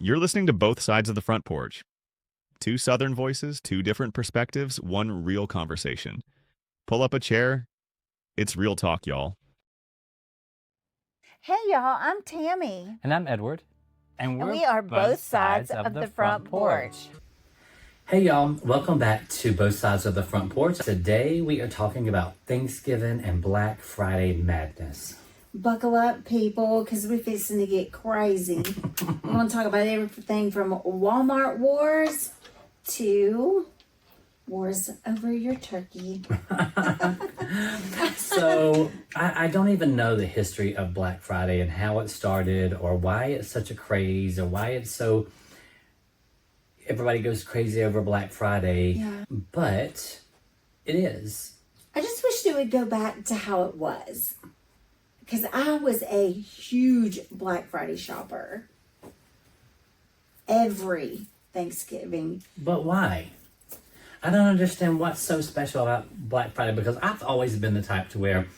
You're listening to Both Sides of the Front Porch. Two Southern voices, two different perspectives, one real conversation. Pull up a chair. It's real talk, y'all. Hey y'all, I'm Tammy. And I'm Edward. And we are both sides of the front porch. Hey y'all, welcome back to Both Sides of the Front Porch. Today we are talking about Thanksgiving and Black Friday madness. Buckle up, people, because we're fixing to get crazy. We're going to talk about everything from Walmart wars to wars over your turkey. So, I don't even know the history of Black Friday and how it started or why it's such a craze or why it's so... Everybody goes crazy over Black Friday, Yeah. But it is. I just wish it would go back to how it was. Because I was a huge Black Friday shopper. Every Thanksgiving. But why? I don't understand what's so special about Black Friday, because I've always been the type to where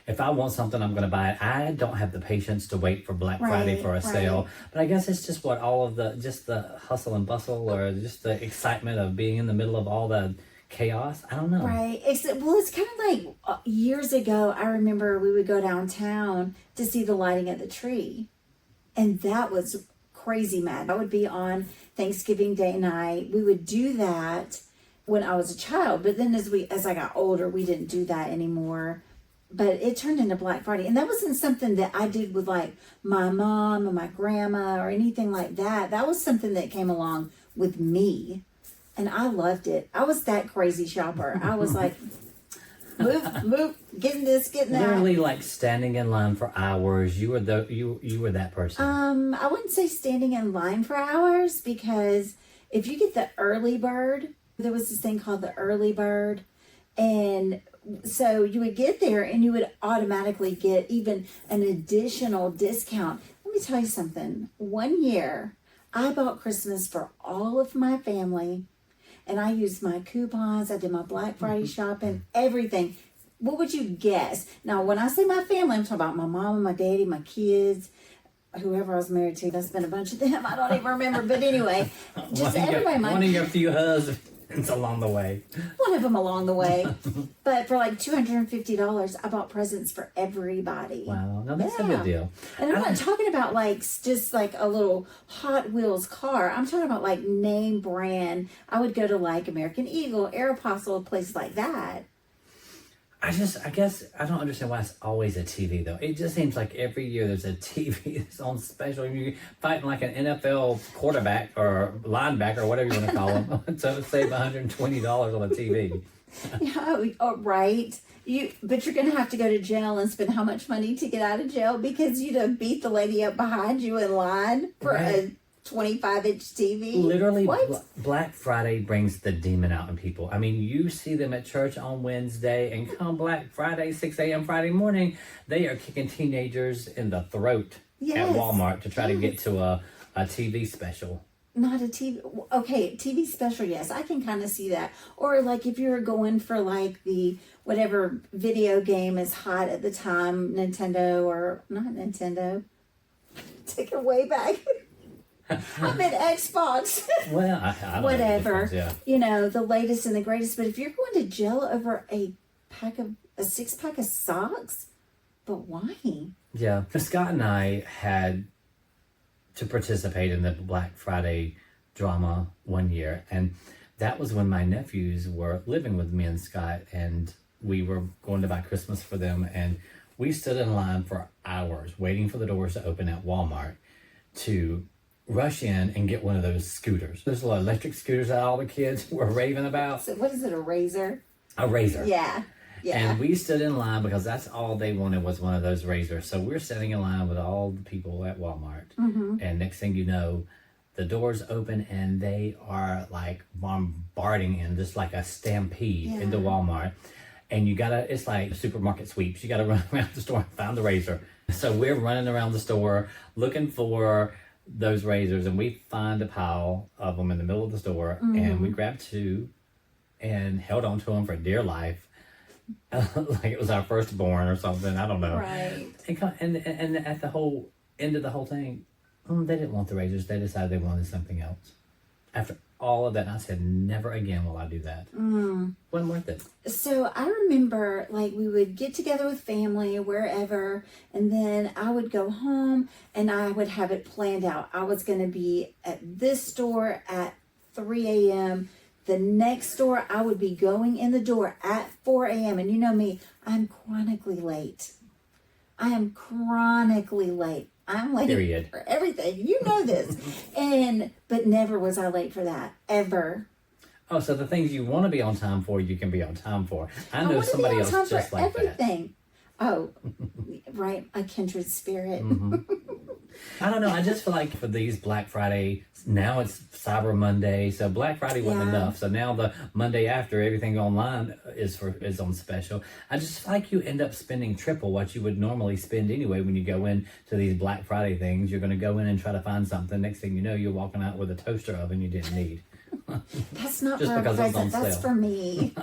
if I want something, I'm going to buy it. I don't have the patience to wait for Black Friday for a sale. But I guess it's just what all of the hustle and bustle or just the excitement of being in the middle of all the chaos. I don't know. Right. It's kind of like years ago, I remember we would go downtown to see the lighting of the tree. And that was crazy mad. That would be on Thanksgiving Day night. We would do that when I was a child. But then as I got older, we didn't do that anymore. But it turned into Black Friday. And that wasn't something that I did with like my mom or my grandma or anything like that. That was something that came along with me. And I loved it. I was that crazy shopper. I was like, move, getting this, getting that. Literally like standing in line for hours. You were that person. I wouldn't say standing in line for hours, because if you get the early bird, there was this thing called the early bird. And so you would get there and you would automatically get even an additional discount. Let me tell you something. One year, I bought Christmas for all of my family. And I used my coupons. I did my Black Friday shopping, everything. What would you guess? Now, when I say my family, I'm talking about my mom and my daddy, my kids, whoever I was married to. That's been a bunch of them. I don't even remember. But anyway, just everybody. One of your few husbands along the way. One of them along the way. But for like $250, I bought presents for everybody. Wow, no, that's a good deal. And I'm not talking about like just like a little Hot Wheels car. I'm talking about like name brand. I would go to like American Eagle, Aeropostale, places like that. I guess I don't understand why it's always a TV though. It just seems like every year there's a TV that's on special. You're fighting like an NFL quarterback or linebacker or whatever you want to call them to save $120 on a TV. Yeah, oh, right. But you're going to have to go to jail and spend how much money to get out of jail because you'd have beat the lady up behind you in line for a 25-inch TV. Literally, Black Friday brings the demon out in people. I mean, you see them at church on Wednesday, and come Black Friday, 6 a.m. Friday morning, they are kicking teenagers in the throat at Walmart to try to get to a TV special. Not a TV. Okay, TV special, yes. I can kind of see that. Or like if you were going for like the whatever video game is hot at the time, Nintendo or not Nintendo. Take it way back. I'm at Xbox. Well, I don't whatever. Know you know, the latest and the greatest. But if you're going to jail over a 6-pack of socks, but why? Yeah. Scott and I had to participate in the Black Friday drama one year, and that was when my nephews were living with me and Scott, and we were going to buy Christmas for them, and we stood in line for hours waiting for the doors to open at Walmart to rush in and get one of those scooters. Those little electric scooters that all the kids were raving about. So what is it, a razor? A razor. Yeah. And we stood in line because that's all they wanted was one of those razors. So we're standing in line with all the people at Walmart. Mm-hmm. And next thing you know, the doors open and they are like bombarding in just like a stampede into Walmart. And it's like supermarket sweeps. You got to run around the store and find the razor. So we're running around the store looking for those razors, and we find a pile of them in the middle of the store, and we grabbed two and held on to them for dear life. Like it was our firstborn or something. I don't know. Right. And at the whole end of the whole thing, They didn't want the razors. They decided they wanted something else. After all of that, I said, never again will I do that. Wasn't worth it. So I remember, like, we would get together with family wherever, and then I would go home and I would have it planned out. I was going to be at this store at 3 a.m. The next store, I would be going in the door at 4 a.m. And you know me, I'm chronically late. I am chronically late. I'm late Period. for everything. You know this. But never was I late for that. Ever. Oh, so the things you want to be on time for, you can be on time for. I know want to somebody be on else time just for like that. everything. Oh, right. A kindred spirit. I don't know. I just feel like for these Black Friday, now it's Cyber Monday, so Black Friday wasn't Yeah. enough. So now the Monday after, everything online is on special. I just feel like you end up spending triple what you would normally spend anyway when you go in to these Black Friday things. You're going to go in and try to find something. Next thing you know, you're walking out with a toaster oven you didn't need. That's not Just for a because it's on present. That's sale. for me.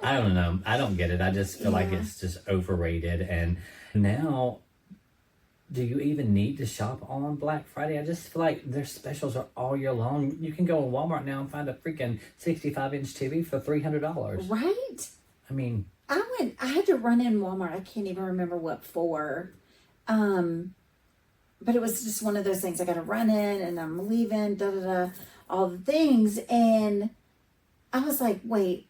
I don't know. I don't get it. I just feel like Yeah. it's just overrated. And now, do you even need to shop on Black Friday? I just feel like their specials are all year long. You can go on Walmart now and find a freaking 65-inch TV for $300. Right? I mean, I had to run in Walmart. I can't even remember what for. But it was just one of those things. I got to run in and I'm leaving, all the things. And I was like, wait,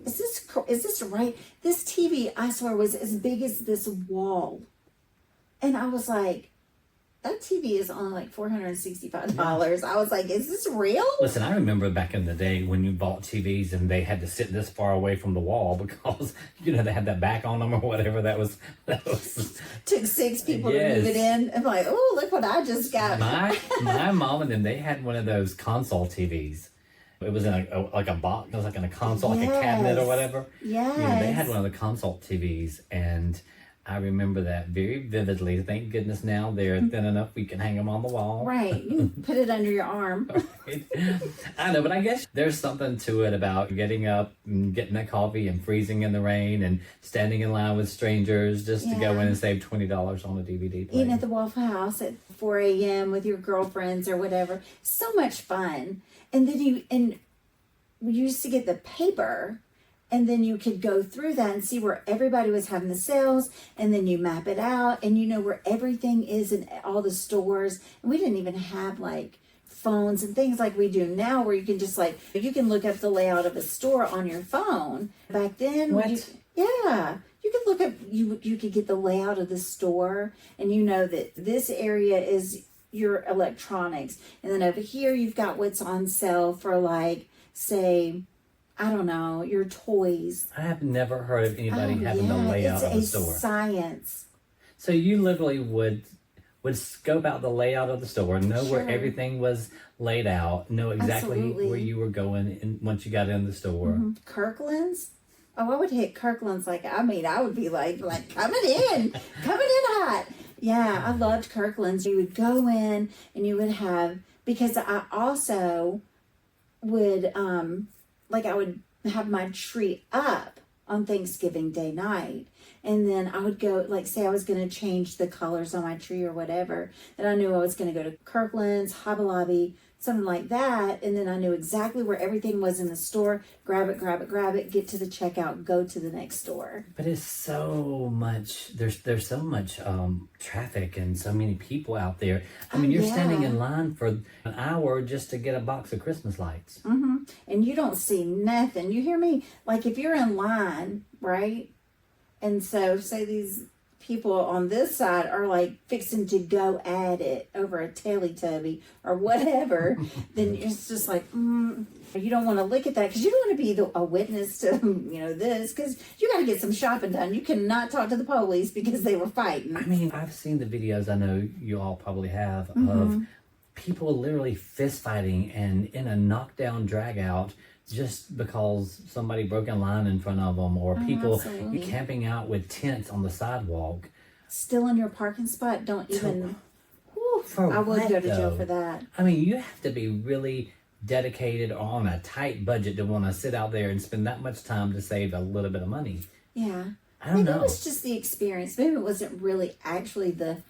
is this right? This TV, I swear, was as big as this wall. And I was like, that TV is only like $465. I was like, is this real? listen, I remember back in the day when you bought TVs and they had to sit this far away from the wall because, they had that back on them or whatever. That was Took 6 people to Yes. move it in. I'm like, oh, look what I just got. my mom and them, they had one of those console TVs. It was in a box. It was like in a console, like a cabinet or Yes. whatever. Yes. They had one of the console TVs, and I remember that very vividly. Thank goodness now they're thin enough we can hang them on the wall. Right. You put it under your arm. I know, but I guess there's something to it about getting up and getting that coffee and freezing in the rain and standing in line with strangers just to go Yeah. in and save $20 on a DVD player. Eating at the Waffle House at 4 a.m. with your girlfriends or whatever. So much fun. And then we used to get the paper, and then you could go through that and see where everybody was having the sales, and then you map it out and you know where everything is in all the stores. And we didn't even have like phones and things like we do now, where you can just you can look up the layout of a store on your phone. Back then, What? You could look up, you could get the layout of the store, and you know that this area is your electronics, and then over here you've got what's on sale for, like, say, I don't know, your toys. I have never heard of anybody having the layout of the it's store. a science. So you literally would scope out the layout of the store, know where Sure. everything was laid out, know exactly Absolutely. where you were going once you got in the store. Kirkland's. Oh, I would hit Kirkland's I would be like coming in hot. Yeah, I loved Kirkland's. You would go in and you would have, because I also would, I would have my tree up on Thanksgiving Day night. And then I would go, say I was going to change the colors on my tree or whatever. And I knew I was going to go to Kirkland's, Hobby Lobby, something like that. And then I knew exactly where everything was in the store. Grab it, get to the checkout, go to the next store. But it's so much, there's so much traffic and so many people out there. I mean, you're standing in line for an hour just to get a box of Christmas lights. And you don't see nothing. You hear me? Like, if you're in line, right? And so say these people on this side are like fixing to go at it over a Teletubby or whatever, then it's just like, you don't want to look at that, because you don't want to be a witness to, this, because you got to get some shopping done. You cannot talk to the police because they were fighting. I mean, I've seen the videos, I know you all probably have, of people literally fist fighting and in a knockdown drag out just because somebody broke in line in front of them, or people absolutely. camping out with tents on the sidewalk. Still in your parking spot, don't even. For I would what, go to jail though? for that. I mean, you have to be really dedicated or on a tight budget to want to sit out there and spend that much time to save a little bit of money. Yeah. I don't Maybe know. it was just the experience. Maybe it wasn't really actually the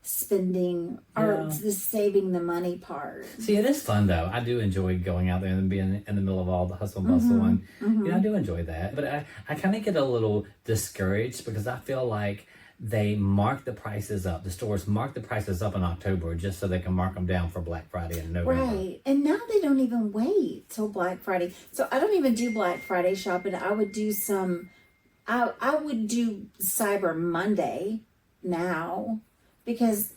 spending or Yeah. the saving the money part. See, it is fun though. I do enjoy going out there and being in the middle of all the hustle and bustle, and I do enjoy that. But I kind of get a little discouraged because I feel like they mark the prices up. The stores mark the prices up in October just so they can mark them down for Black Friday in November. Right. And now they don't even wait till Black Friday. So I don't even do Black Friday shopping. I would do I would do Cyber Monday now because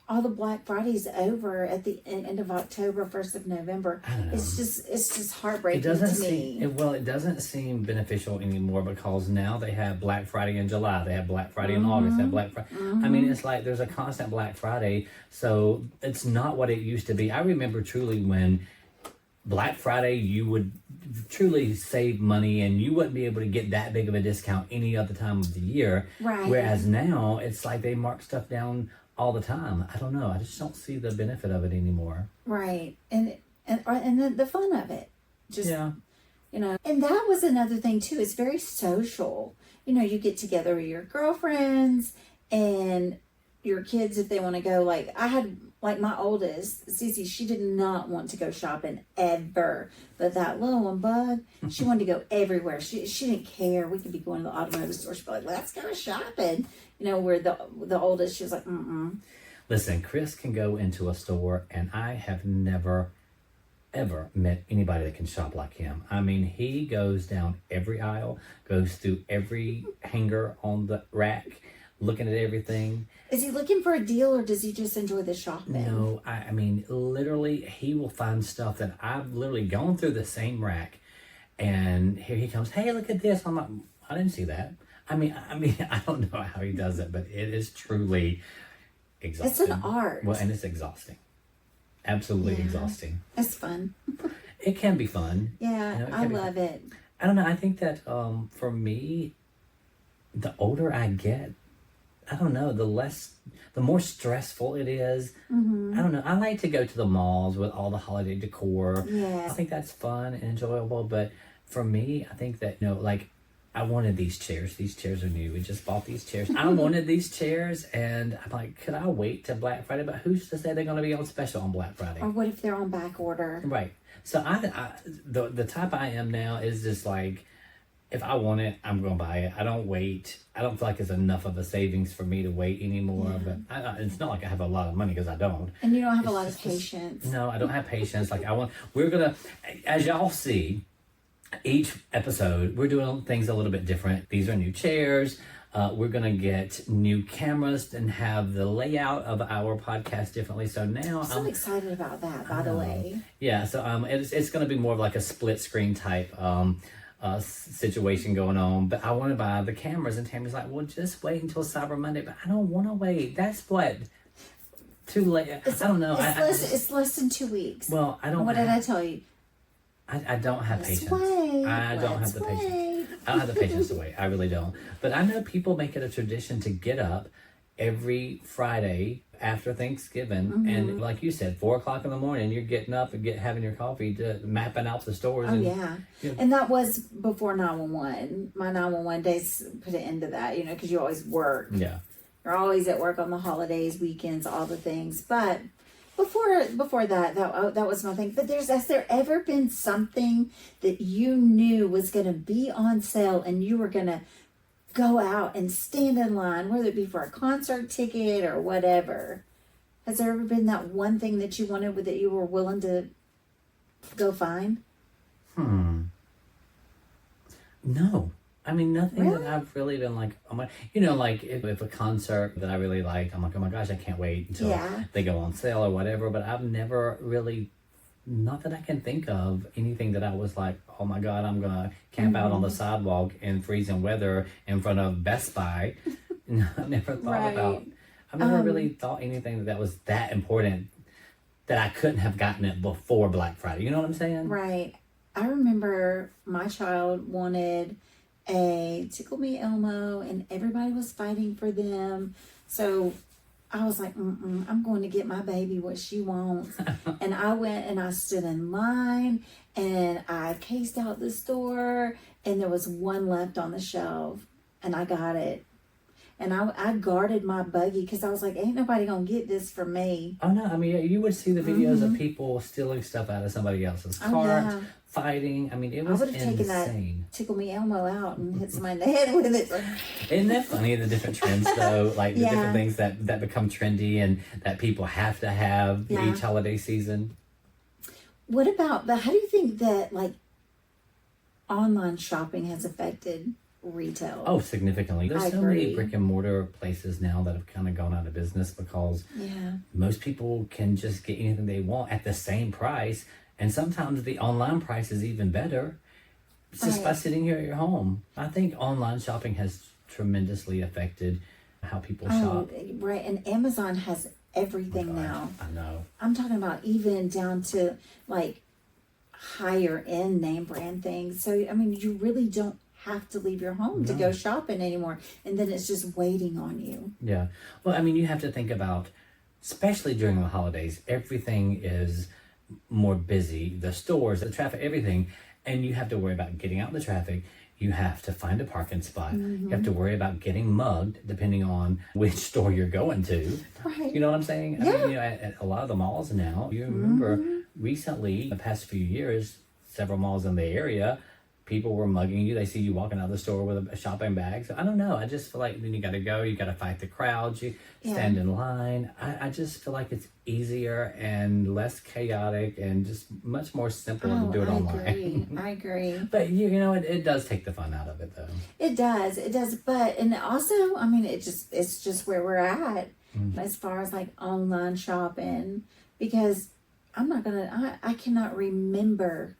all the Black Friday's over at the end of October, 1st of November. I don't know. It's just It heartbreaking doesn't to me. seem it doesn't seem beneficial anymore because now they have Black Friday in July, they have Black Friday in August, they have Black Friday. I mean, it's like there's a constant Black Friday, so it's not what it used to be. I remember truly when Black Friday, you would truly save money and you wouldn't be able to get that big of a discount any other time of the year. Right. Whereas now it's like they mark stuff down all the time. I don't know. I just don't see the benefit of it anymore. Right. And the fun of it. Just, Yeah. and that was another thing too. It's very social. You get together with your girlfriends and your kids if they want to go. Like I had, like my oldest, Cece, she did not want to go shopping ever. But that little one, Bug, she wanted to go everywhere. She didn't care. We could be going to the automotive store. She'd be like, let's go shopping. Where the oldest, she was like, Listen, Chris can go into a store and I have never ever met anybody that can shop like him. I mean, he goes down every aisle, goes through every hanger on the rack, looking at everything. Is he looking for a deal or does he just enjoy the shopping? No, I mean, literally, he will find stuff that I've literally gone through the same rack, and here he comes, hey, look at this. I'm like, I didn't see that. I mean, I don't know how he does it, but it is truly exhausting. It's an art. Well, and it's exhausting. Absolutely exhausting. It's fun. It can be fun. Yeah, it I can be love fun. it. I don't know. I think that for me, the older I get, I don't know, the more stressful it is. I don't know. I like to go to the malls with all the holiday decor. Yes. I think that's fun and enjoyable. But for me, I think that, like, I wanted these chairs. These chairs are new. We just bought these chairs. I wanted these chairs, and I'm like, could I wait till Black Friday? But who's to say they're going to be on special on Black Friday? Or what if they're on back order? Right. So the type I am now is just like, if I want it, I'm going to buy it. I don't wait. I don't feel like it's enough of a savings for me to wait anymore. Yeah. But it's not like I have a lot of money because I don't. And you don't have a lot of patience. No, I don't have patience. Like we're going to, as y'all see, each episode, we're doing things a little bit different. These are new chairs. We're going to get new cameras and have the layout of our podcast differently. So now I'm excited about that, by the way. Yeah, so it's going to be more of like a split screen type situation going on. But I want to buy the cameras, and Tammy's like, well, just wait until Cyber Monday. But I don't want to wait. That's what? Too late. I don't know. It's less than 2 weeks. Well, I don't. What did I tell you? I don't have patience. Wait. I don't have the patience. Wait. I don't have the patience to wait. I really don't. But I know people make it a tradition to get up every Friday after Thanksgiving, and like you said, 4:00 in the morning, you're getting up and having your coffee, mapping out the stores. Oh, and, yeah. Yeah. And that was before 911. My 911 days put an end to that, because you always work. Yeah. You're always at work on the holidays, weekends, all the things. But before that was my thing. But has there ever been something that you knew was going to be on sale and you were going to go out and stand in line, whether it be for a concert ticket or whatever? Has there ever been that one thing that you wanted that you were willing to go find? No. I mean, nothing Really? that I've really been like, oh my, like if a concert that I really liked, I'm like, oh my gosh, I can't wait until they go on sale or whatever. But I've never really, not that I can think of anything that I was like, oh my God, I'm going to camp out on the sidewalk in freezing weather in front of Best Buy. I never thought I've never really thought anything that was that important that I couldn't have gotten it before Black Friday. You know what I'm saying? Right. I remember my child wanted a Tickle Me Elmo and everybody was fighting for them. So I was like, I'm going to get my baby what she wants. And I went and I stood in line and I cased out the store and there was one left on the shelf and I got it. and I guarded my buggy because I was like, ain't nobody gonna get this from me. Oh no, I mean, you would see the videos of people stealing stuff out of somebody else's cart, fighting. I mean, it was I would have taken that Tickle Me Elmo out and hit somebody in the head with it. Isn't that funny, the different trends though? Like the different things that become trendy and that people have to have each holiday season. What about, but how do you think that like online shopping has affected retail? Oh, significantly. There's so many brick and mortar places now that have kind of gone out of business because most people can just get anything they want at the same price. And sometimes the online price is even better just by sitting here at your home. I think online shopping has tremendously affected how people shop. Right. And Amazon has everything now. I know. I'm talking about even down to like higher end name brand things. So, I mean, you really don't have to leave your home to go shopping anymore. And then it's just waiting on you. Yeah. Well, I mean, you have to think about, especially during the holidays, everything is more busy. The stores, the traffic, everything. And you have to worry about getting out in the traffic. You have to find a parking spot. You have to worry about getting mugged depending on which store you're going to. Right. You know what I'm saying? I mean, you know, at a lot of the malls now, you remember recently, the past few years, several malls in the area, people were mugging you. They see you walking out of the store with a shopping bag. So I don't know. I just feel like then you got to go. You got to fight the crowds. You stand in line. I just feel like it's easier and less chaotic and just much more simple to do it online. I agree. But you know, it does take the fun out of it though. It does. It does. But, and also, I mean, it's just where we're at as far as like online shopping, because I cannot remember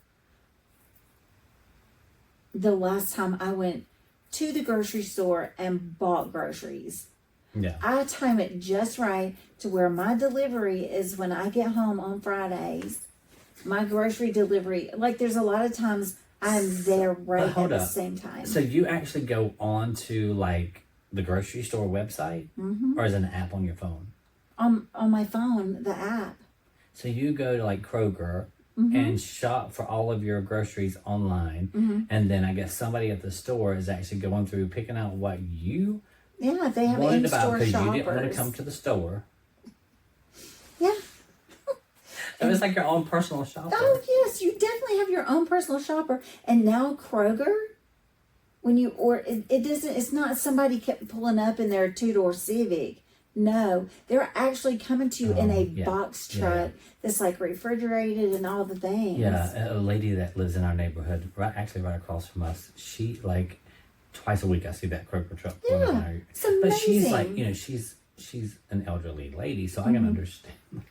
the last time I went to the grocery store and bought groceries. Yeah. I time it just right to where my delivery is when I get home on Fridays. My grocery delivery, like there's a lot of times I'm there right at the same time. So you actually go on to like the grocery store website or is it an app on your phone? On my phone, the app. So you go to like Kroger and shop for all of your groceries online. And then I guess somebody at the store is actually going through picking out what you they have wanted in-store about because shoppers. you didn't want to come to the store. Yeah. So it's like your own personal shopper. Oh yes, you definitely have your own personal shopper. And now Kroger, when you order, it doesn't. It's not somebody kept pulling up in their two-door Civic. No, they're actually coming to you in a box truck that's like refrigerated and all the things. Yeah, a lady that lives in our neighborhood, right across from us, she like twice a week I see that Kroger truck. Yeah, it's amazing. But she's like, you know, she's an elderly lady, so I can understand.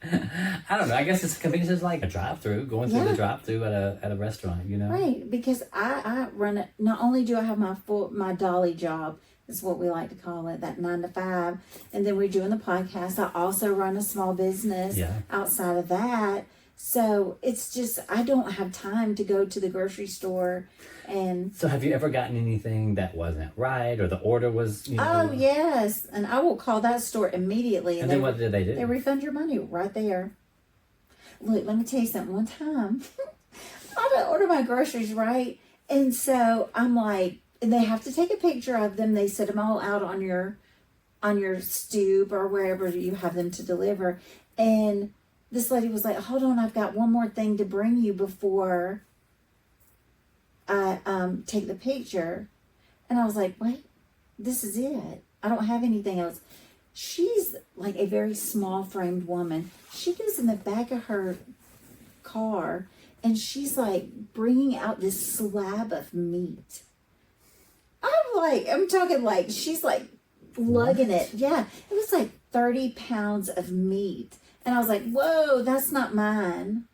I don't know. I guess it's convenience is like a drive-through, going through the drive-through at a restaurant, you know. Right, because I run it. Not only do I have my dolly job, is what we like to call it, that 9 to 5, and then we're doing the podcast. I also run a small business outside of that. So it's just I don't have time to go to the grocery store. And so have you ever gotten anything that wasn't right or the order was, you know? Oh yes, and I will call that store immediately. And then what did they do? They refund your money right there. Look, let me tell you something. One time, I didn't order my groceries right, and so I'm like, and they have to take a picture of them. They set them all out on your stoop or wherever you have them to deliver. And this lady was like, hold on, I've got one more thing to bring you before I take the picture. And I was like, wait, this is it. I don't have anything else. She's like a very small framed woman. She goes in the back of her car and she's like bringing out this slab of meat. I'm talking like she's like lugging it. Yeah, it was like 30 pounds of meat. And I was like, whoa, that's not mine.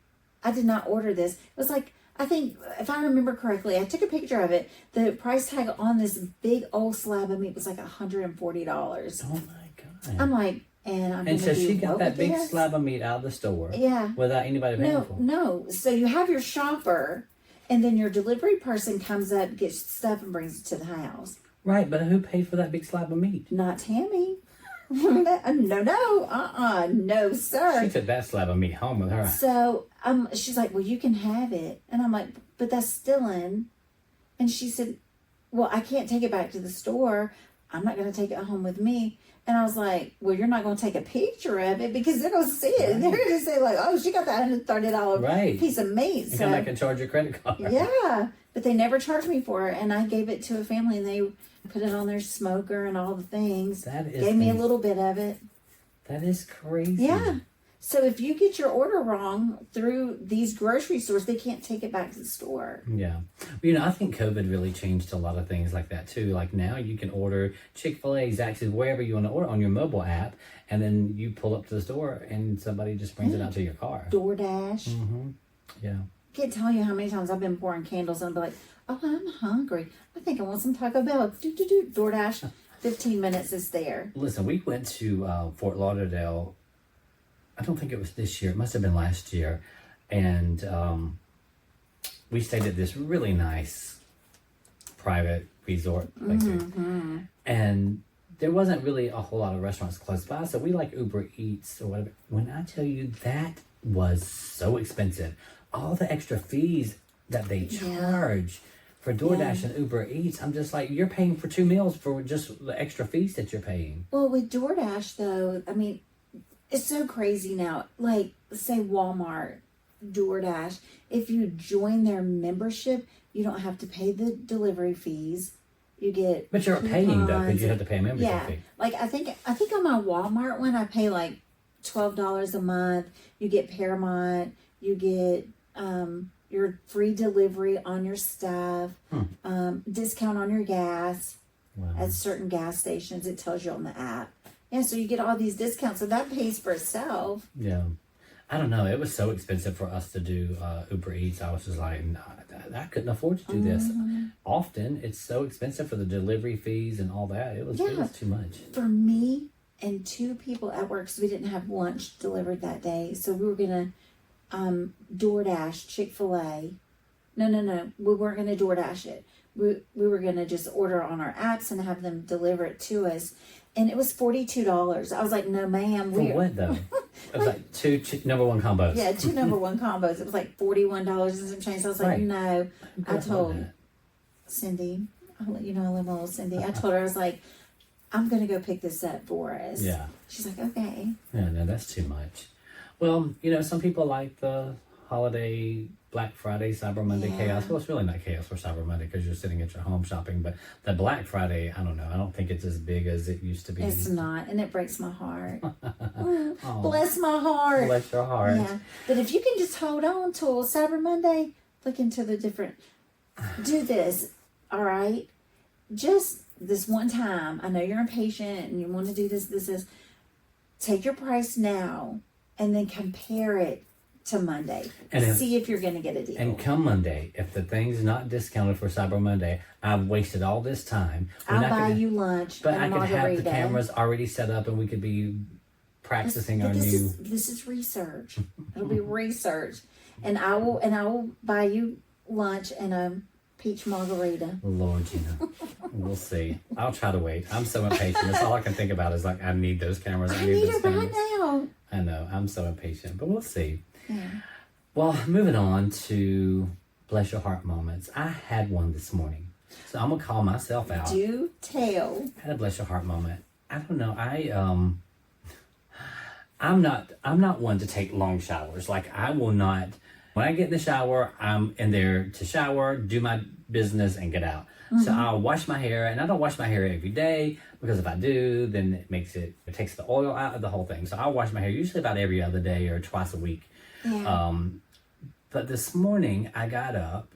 I did not order this. It was like, I think, if I remember correctly, I took a picture of it. The price tag on this big old slab of meat was like $140. Oh my God. I'm like, and so she got that big slab of meat out of the store. Yeah. Without anybody paying for it. No. So you have your shopper, and then your delivery person comes up, gets stuff, and brings it to the house. Right, but who paid for that big slab of meat? Not Tammy. No, sir. She took that slab of meat home with her. So she's like, well, you can have it. And I'm like, but that's stealing. And she said, well, I can't take it back to the store. I'm not going to take it home with me. And I was like, well, you're not going to take a picture of it because they're going to see it. And they're going to say like, oh, she got that $130 Right. piece of meat. And So come back and charge your credit card. yeah, but they never charged me for it. And I gave it to a family and they put it on their smoker and all the things. That is Gave me a little bit of it. That is crazy. Yeah. So if you get your order wrong through these grocery stores, they can't take it back to the store. Yeah. You know, I think COVID really changed a lot of things like that too. Like now you can order Chick-fil-A, Zaxby's, wherever you want to order on your mobile app. And then you pull up to the store and somebody just brings it out to your car. DoorDash. Mm-hmm. Yeah. I can't tell you how many times I've been pouring candles and I'll be like, oh, I'm hungry. I think I want some Taco Bell. DoorDash. 15 minutes is there. Listen, we went to Fort Lauderdale. I don't think it was this year. It must have been last year. And we stayed at this really nice private resort. And there wasn't really a whole lot of restaurants close by. So we like Uber Eats or whatever. When I tell you that was so expensive, all the extra fees that they charge for DoorDash and Uber Eats, I'm just like, you're paying for 2 meals for just the extra fees that you're paying. Well, with DoorDash, though, I mean, it's so crazy now. Like, say Walmart, DoorDash, if you join their membership, you don't have to pay the delivery fees. You get But you're paying though, because coupons. you have to pay a membership Yeah, fee. like I think on my Walmart one, I pay like $12 a month. You get Paramount. You get your free delivery on your stuff. Discount on your gas at certain gas stations. It tells you on the app. Yeah, so you get all these discounts. So that pays for itself. Yeah. I don't know. It was so expensive for us to do Uber Eats. I was just like, nah, I couldn't afford to do this. Often, it's so expensive for the delivery fees and all that. It was too much. For me and 2 people at work, because we didn't have lunch delivered that day, so we were gonna DoorDash Chick-fil-A. No, we weren't gonna DoorDash it. We were gonna just order on our apps and have them deliver it to us, and it was $42. I was like, no, ma'am. For what though? It was like 2 number one combos. Yeah, 2 number one combos. It was like $41 and some change. So I was like, no. I told Cindy, I'll let you know I love my little Cindy. I told her, I was like, I'm going to go pick this up for us. Yeah. She's like, okay. Yeah, no, that's too much. Well, you know, some people like the holiday Black Friday, Cyber Monday chaos. Well, it's really not chaos for Cyber Monday because you're sitting at your home shopping. But the Black Friday, I don't know. I don't think it's as big as it used to be. It's not, and it breaks my heart. Bless my heart. Bless your heart. Yeah, but if you can just hold on till Cyber Monday, look into the different. Do this, all right? Just this one time. I know you're impatient and you want to do this. This is. Take your price now, and then compare it to Monday. And see if you're going to get a deal. And come Monday, if the thing's not discounted for Cyber Monday, I've wasted all this time. I'll buy you lunch. But and I could have margarita. the cameras already set up, and we could be practicing our new. This is research. It'll be research, and I will buy you lunch and a peach margarita. Lord, you know, we'll see. I'll try to wait. I'm so impatient. That's all I can think about is like I need those cameras. I need those it things. right now. I know. I'm so impatient, but we'll see. Yeah. Well, moving on to bless your heart moments. I had one this morning, so I'm gonna call myself out. Do tell. I had a bless your heart moment. I don't know. I'm not one to take long showers. Like I will not. When I get in the shower, I'm in there to shower, do my business, and get out. So I'll wash my hair, and I don't wash my hair every day because if I do, then it takes the oil out of the whole thing. So I'll wash my hair usually about every other day or twice a week. Yeah. But this morning I got up,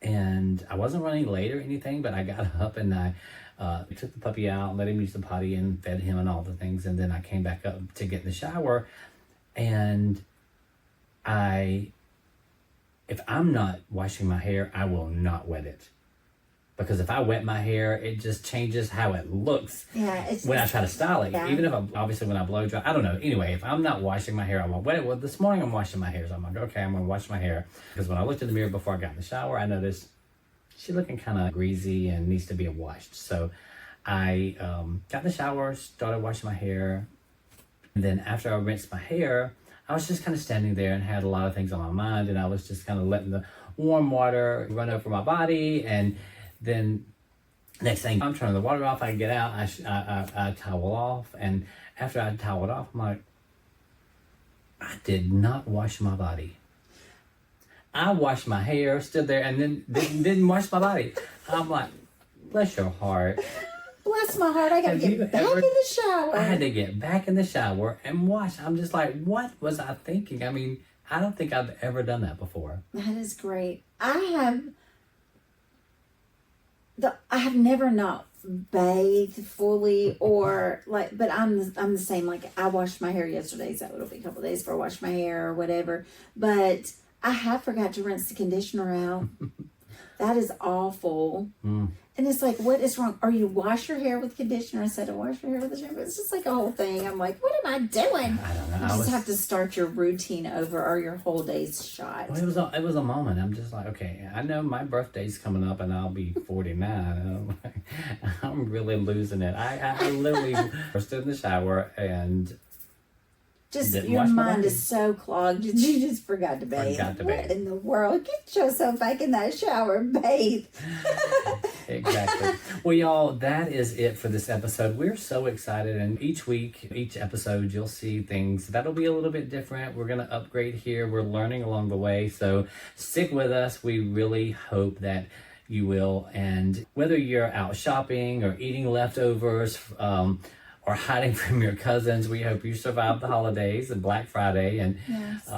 and I wasn't running late or anything, but I got up and I took the puppy out, let him use the potty, and fed him and all the things, and then I came back up to get in the shower, and if I'm not washing my hair, I will not wet it. Because if I wet my hair, it just changes how it looks when I try to style it. Yeah. Even if obviously when I blow dry, I don't know. Anyway, if I'm not washing my hair, I won't wet it. Well, this morning I'm washing my hair. So I'm like, okay, I'm going to wash my hair. Because when I looked in the mirror before I got in the shower, I noticed she's looking kind of greasy and needs to be washed. So I got in the shower, started washing my hair. And then after I rinsed my hair, I was just kind of standing there and had a lot of things on my mind. And I was just kind of letting the warm water run over my body. And then Next thing, I'm turning the water off. I get out. I towel off, and after I toweled off, I'm like, I did not wash my body. I washed my hair, stood there, and then didn't wash my body. I'm like, bless your heart. Bless my heart, I gotta get back in the shower. I had to get back in the shower and wash. I'm just like, what was I thinking? I mean, I don't think I've ever done that before. That is great. I have never not bathed fully or like, but I'm the same. Like I washed my hair yesterday, so it'll be a couple of days before I wash my hair or whatever. But I have forgot to rinse the conditioner out. That is awful. And it's like, what is wrong? Or you wash your hair with conditioner instead of wash your hair with the shampoo. It's just like a whole thing. I'm like, what am I doing? I don't know. You just have to start your routine over or your whole day's shot. Well, it was a moment. I'm just like, okay, I know my birthday's coming up and I'll be 49. And I'm like, I'm really losing it. I literally stood in the shower and just your mind is so clogged that you just forgot to bathe. What in the world? Get yourself back in that shower and bathe. Exactly. Well, y'all, that is it for this episode. We're so excited, and each week, each episode, you'll see things that'll be a little bit different. We're going to upgrade here. We're learning along the way, so stick with us. We really hope that you will, and whether you're out shopping or eating leftovers, or hiding from your cousins, we hope you survive the holidays and Black Friday. And yes.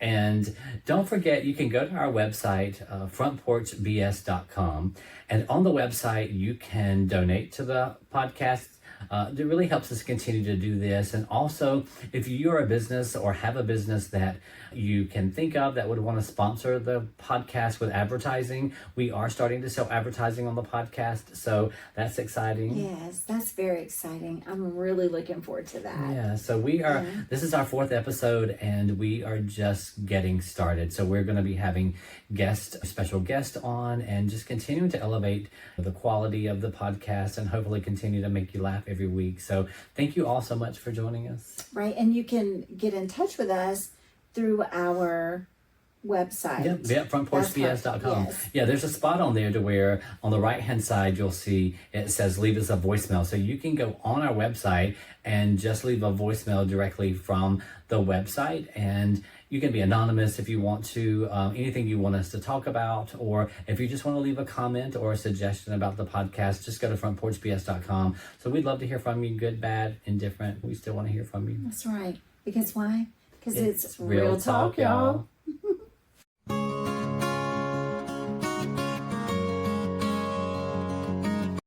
And don't forget, you can go to our website, frontporchbs.com. And on the website, you can donate to the podcast. It really helps us continue to do this. And also, if you're a business or have a business that you can think of that would want to sponsor the podcast with advertising, we are starting to sell advertising on the podcast. So that's exciting. Yes, that's very exciting. I'm really looking forward to that. Yeah, so this is our 4th episode and we are just getting started. So we're going to be having special guests on and just continuing to elevate the quality of the podcast and hopefully continue to make you laugh every week. So thank you all so much for joining us. Right, and you can get in touch with us through our website. Yep, frontporchbs.com. Yes. Yeah, there's a spot on there to where on the right-hand side, you'll see it says leave us a voicemail. So you can go on our website and just leave a voicemail directly from the website. And you can be anonymous if you want to, anything you want us to talk about, or if you just want to leave a comment or a suggestion about the podcast, just go to frontporchbs.com. So we'd love to hear from you, good, bad, indifferent. We still want to hear from you. That's right. Because why? Because it's real talk, y'all.